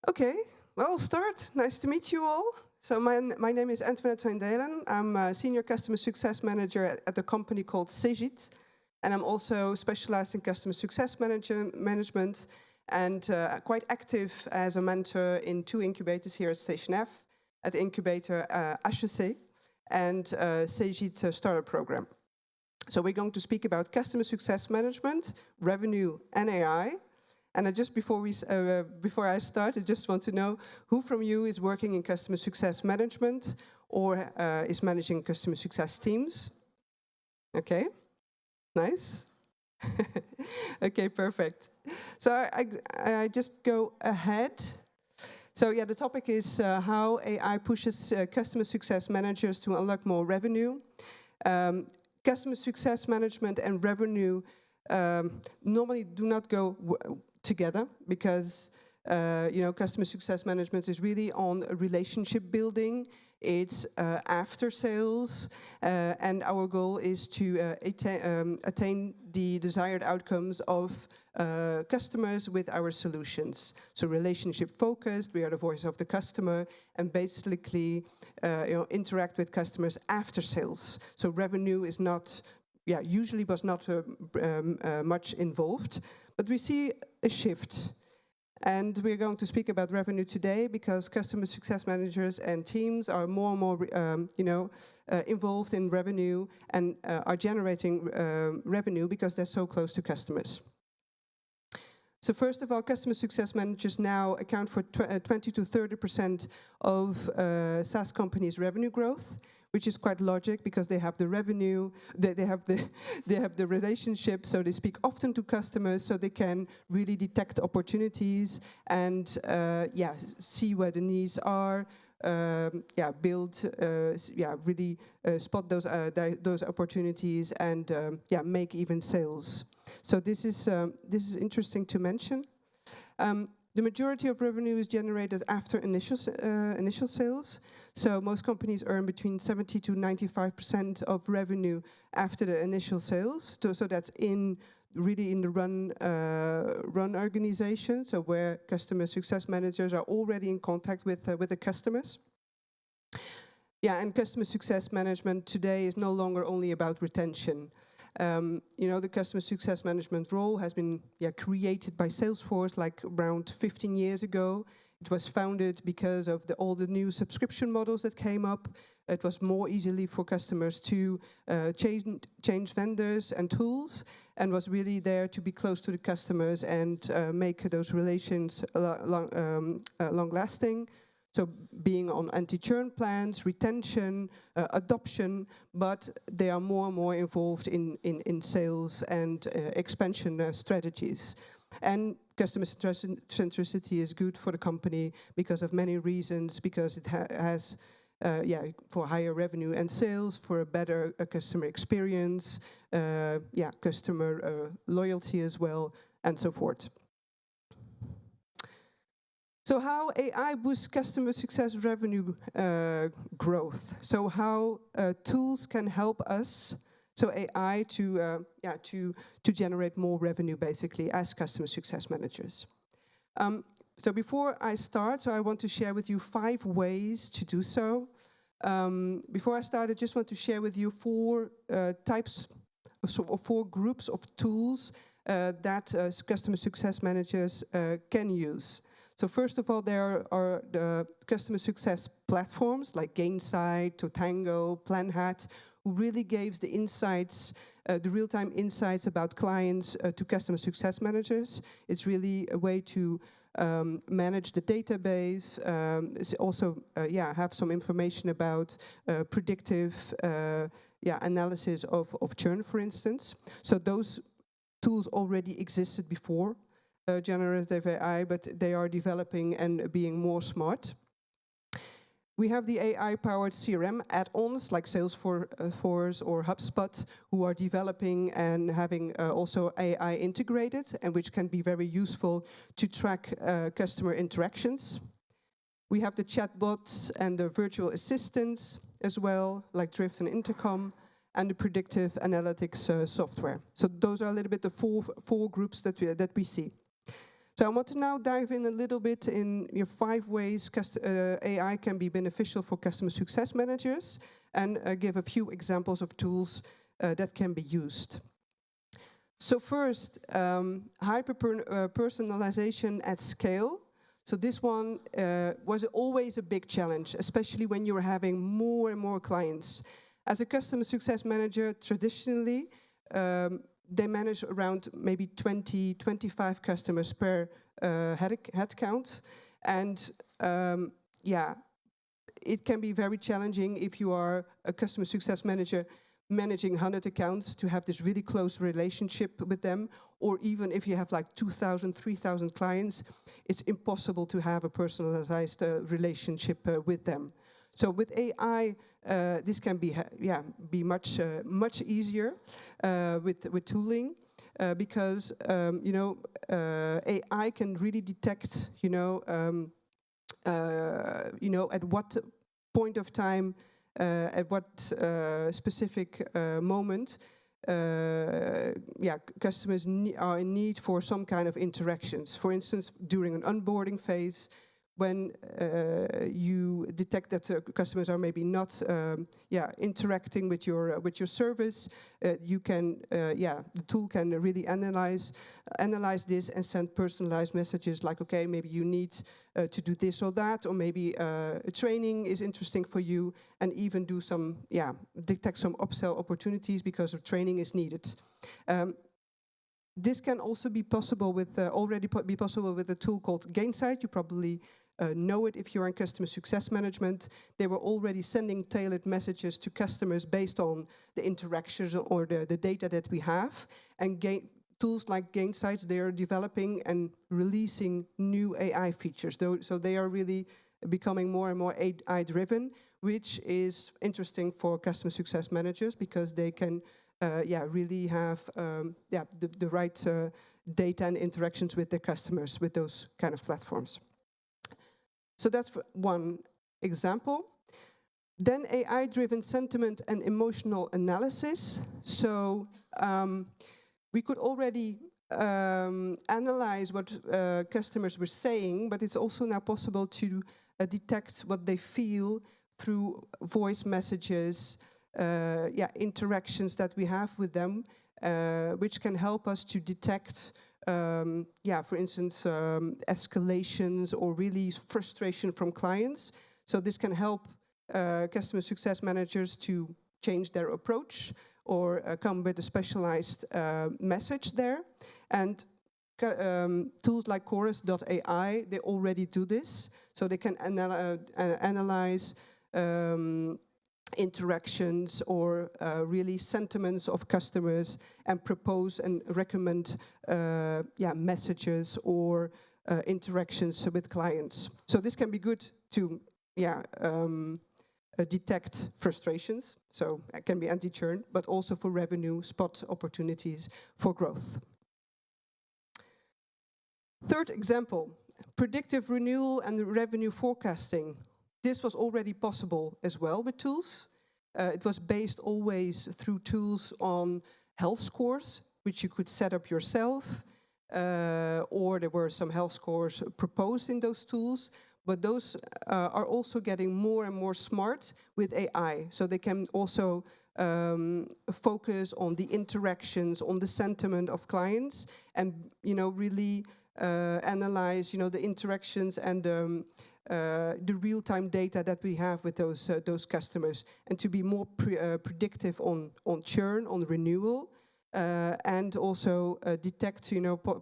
Okay, well, I'll start. Nice to meet you all. So my name is Antoinet Van Dalen. I'm a Senior Customer Success Manager at a company called Cegid. And I'm also specialized in customer success management and quite active as a mentor in 2 incubators here at Station F, at the incubator HEC and Cegid Startup Program. So we're going to speak about customer success management, revenue and AI. And before I start, I just want to know who from you is working in customer success management or is managing customer success teams? Okay, nice. Okay, perfect. So I just go ahead. So yeah, the topic is how AI pushes customer success managers to unlock more revenue. Customer success management and revenue normally do not go together because customer success management is really on relationship building. It's after sales, and our goal is to attain the desired outcomes of customers with our solutions. So relationship focused, we are the voice of the customer, and basically interact with customers after sales. So revenue is not, usually was not much involved, but we see a shift. And we're going to speak about revenue today because customer success managers and teams are more and more, involved in revenue and are generating revenue because they're so close to customers. So first of all, customer success managers now account for 20 to 30% of SaaS companies' revenue growth, which is quite logic because they have the revenue, they have the relationship, so they speak often to customers, so they can really detect opportunities and see where the needs are, really spot those opportunities and make even sales. So this is interesting to mention. The majority of revenue is generated after initial sales. So most companies earn between 70 to 95% of revenue after the initial sales. So that's really in the run organization, so where customer success managers are already in contact with the customers. Yeah, and customer success management today is no longer only about retention. The customer success management role has been created by Salesforce like around 15 years ago. It was founded because of all the new subscription models that came up. It was more easily for customers to change vendors and tools, and was really there to be close to the customers and make those relations long-lasting. So being on anti-churn plans, retention, adoption, but they are more and more involved in sales and expansion strategies. And customer centricity is good for the company because of many reasons, because it has for higher revenue and sales, for a better customer experience, customer loyalty as well, and so forth. So how AI boosts customer success revenue growth? So how tools can help us, so AI to generate more revenue basically as customer success managers. So before I start, I want to share with you 5 ways to do so. Before I start, I just want to share with you 4 types, or 4 groups of tools that customer success managers can use. So first of all, there are the customer success platforms like Gainsight, Totango, PlanHat, who really gives the insights, the real-time insights about clients to customer success managers. It's really a way to manage the database, also have some information about predictive analysis of churn, for instance. So those tools already existed before generative AI, but they are developing and being more smart. We have the AI-powered CRM add-ons like Salesforce or HubSpot, who are developing and having also AI integrated, and which can be very useful to track customer interactions. We have the chatbots and the virtual assistants as well, like Drift and Intercom, and the predictive analytics software. So those are a little bit the four groups that we see. So I want to now dive in a little bit in 5 ways AI can be beneficial for customer success managers, and give a few examples of tools that can be used. So first, personalization at scale. So this one was always a big challenge, especially when you're having more and more clients. As a customer success manager, traditionally, they manage around maybe 20, 25 customers per head count. And yeah, it can be very challenging if you are a customer success manager managing 100 accounts to have this really close relationship with them, or even if you have like 2,000, 3,000 clients, it's impossible to have a personalized relationship with them. So with AI, this can be much easier with tooling, because AI can really detect at what point of time, at what specific moment, customers are in need for some kind of interactions. For instance, during an onboarding phase, when you detect that customers are maybe not interacting with your service, you can the tool can really analyze this and send personalized messages like, okay, maybe you need to do this or that, or maybe training is interesting for you, and even do some detect some upsell opportunities because of training is needed. This can also be possible with already be possible with a tool called Gainsight. You probably know it if you're in customer success management. They were already sending tailored messages to customers based on the interactions or the data that we have. And tools like Gainsight, they are developing and releasing new AI features. So they are really becoming more and more AI-driven, which is interesting for customer success managers because they can really have the right data and interactions with their customers with those kind of platforms. So that's one example. Then AI-driven sentiment and emotional analysis. So we could already analyze what customers were saying, but it's also now possible to detect what they feel through voice messages, interactions that we have with them, which can help us to detect for instance, escalations or really frustration from clients. So this can help customer success managers to change their approach or come with a specialized message there. And tools like chorus.ai, they already do this. So they can analyze interactions or really sentiments of customers and propose and recommend messages or interactions with clients. So this can be good to detect frustrations, so it can be anti-churn, but also for revenue, spot opportunities for growth. Third example, predictive renewal and revenue forecasting. This was already possible as well with tools. It was based always through tools on health scores, which you could set up yourself, or there were some health scores proposed in those tools, but those are also getting more and more smart with AI. So they can also focus on the interactions, on the sentiment of clients, and really analyze the interactions and the real-time data that we have with those customers, and to be more predictive on churn, on renewal, and also detect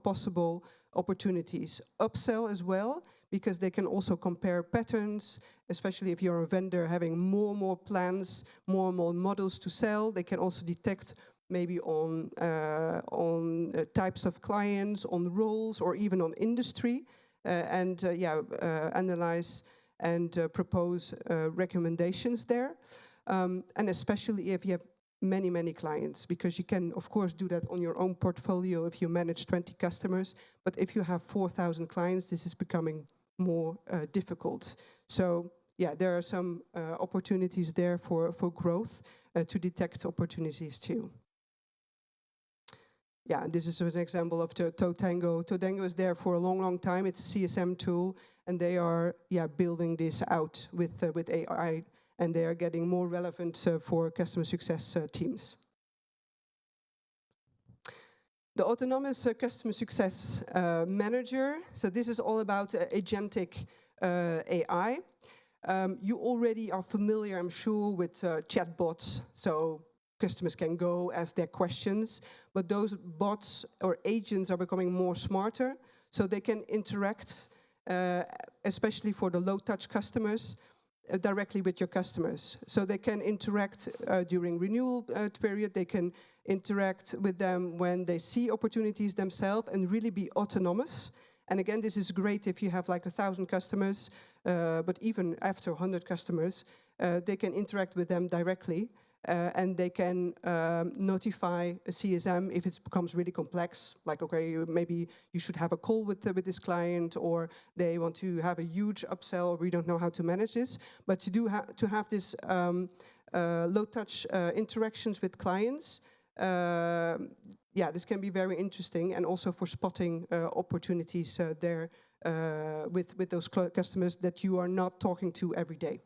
possible opportunities. Upsell as well, because they can also compare patterns, especially if you're a vendor having more and more plans, more and more models to sell. They can also detect maybe on types of clients, on roles, or even on industry. Analyze and propose recommendations there. And especially if you have many clients, because you can, of course, do that on your own portfolio if you manage 20 customers. But if you have 4,000 clients, this is becoming more difficult. So, there are some opportunities there for growth to detect opportunities too. yeah, this is an example of Totango. Totango is there for a long, long time. It's a CSM tool, and they are building this out with AI, and they are getting more relevant for customer success teams. The autonomous customer success manager. So this is all about agentic AI. You already are familiar, I'm sure, with chatbots. So customers can go ask their questions, but those bots or agents are becoming more smarter, so they can interact, especially for the low-touch customers, directly with your customers. So they can interact during renewal period, they can interact with them when they see opportunities themselves and really be autonomous. And again, this is great if you have like 1,000 customers, but even after 100 customers, they can interact with them directly. And they can notify a CSM if it becomes really complex, like, okay, maybe you should have a call with this client, or they want to have a huge upsell, or we don't know how to manage this. But to have this low-touch interactions with clients, yeah, this can be very interesting, and also for spotting opportunities there with those customers that you are not talking to every day.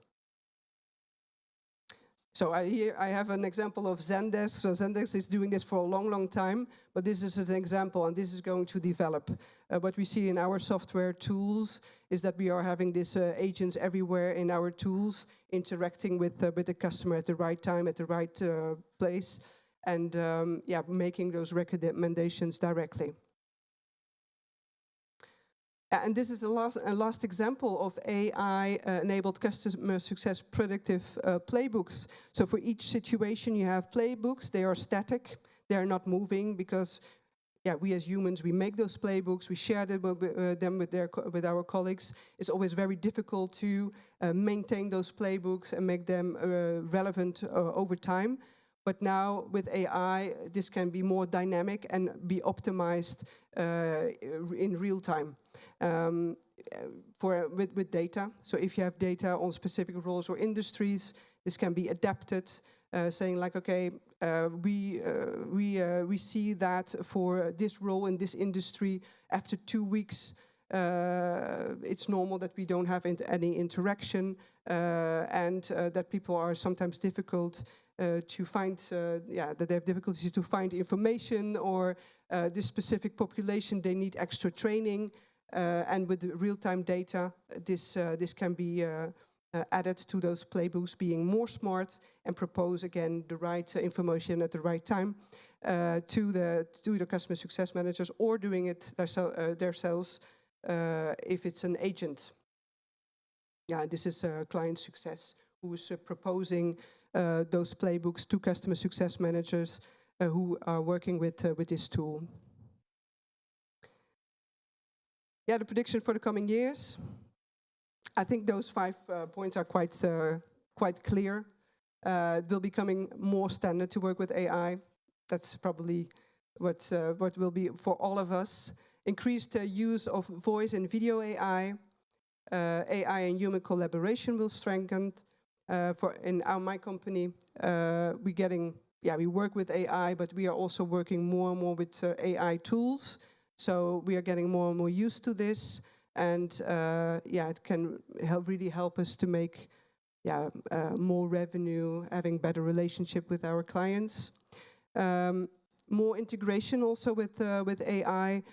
So here I have an example of Zendesk. So Zendesk is doing this for a long, long time, but this is an example, and this is going to develop. What we see in our software tools is that we are having these agents everywhere in our tools, interacting with the customer at the right time, at the right place, and yeah, making those recommendations directly. And this is the last example of AI-enabled customer success predictive playbooks. So for each situation you have playbooks. They are static. They are not moving because, yeah, we as humans, we make those playbooks. We share them with our colleagues. It's always very difficult to maintain those playbooks and make them relevant over time. But now with AI, this can be more dynamic and be optimized in real time with data. So if you have data on specific roles or industries, this can be adapted, saying like, okay, we see that for this role in this industry, after 2 weeks, it's normal that we don't have any interaction, and that people are sometimes difficult to find, yeah, that they have difficulties to find information, or this specific population, they need extra training, and with real-time data, this can be added to those playbooks, being more smart and propose again the right information at the right time to the customer success managers, or doing it themselves if it's an agent. Yeah, this is client success who is proposing those playbooks to customer success managers who are working with this tool. Yeah, the prediction for the coming years. I think those 5 points are quite clear. It will be becoming more standard to work with AI. That's probably what will be for all of us. Increased use of voice and video AI. AI and human collaboration will strengthen. In my company, we work with AI, but we are also working more and more with AI tools. So we are getting more and more used to this, and yeah, it can really help us to make more revenue, having better relationship with our clients. More integration also with AI,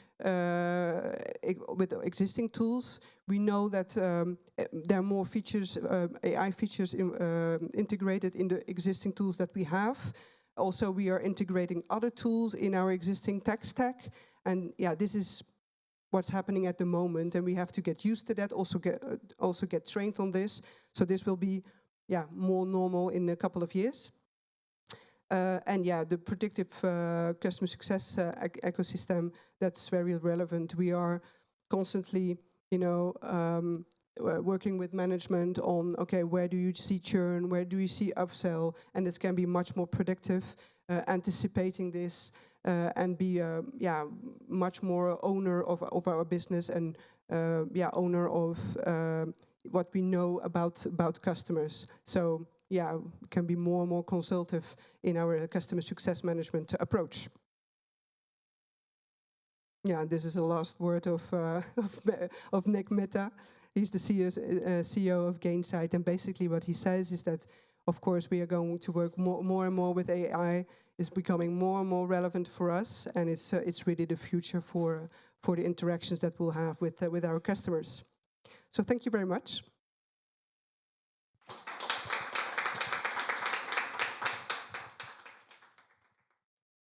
with existing tools. We know that there are more features, AI features integrated in the existing tools that we have. Also, we are integrating other tools in our existing tech stack. And yeah, this is what's happening at the moment, and we have to get used to that, also get trained on this. So this will be more normal in a couple of years. And yeah, the predictive customer success ecosystem, that's very relevant. We are constantly, working with management on, okay, where do you see churn, where do you see upsell, and this can be much more predictive, anticipating this, and be much more owner of our business, and owner of what we know about customers. So yeah, can be more and more consultative in our customer success management approach. yeah, this is the last word of Nick Mehta. He's the CEO of Gainsight, and basically what he says is that, of course, we are going to work more and more with AI. It's becoming more and more relevant for us, and it's really the future for the interactions that we'll have with our customers. So thank you very much.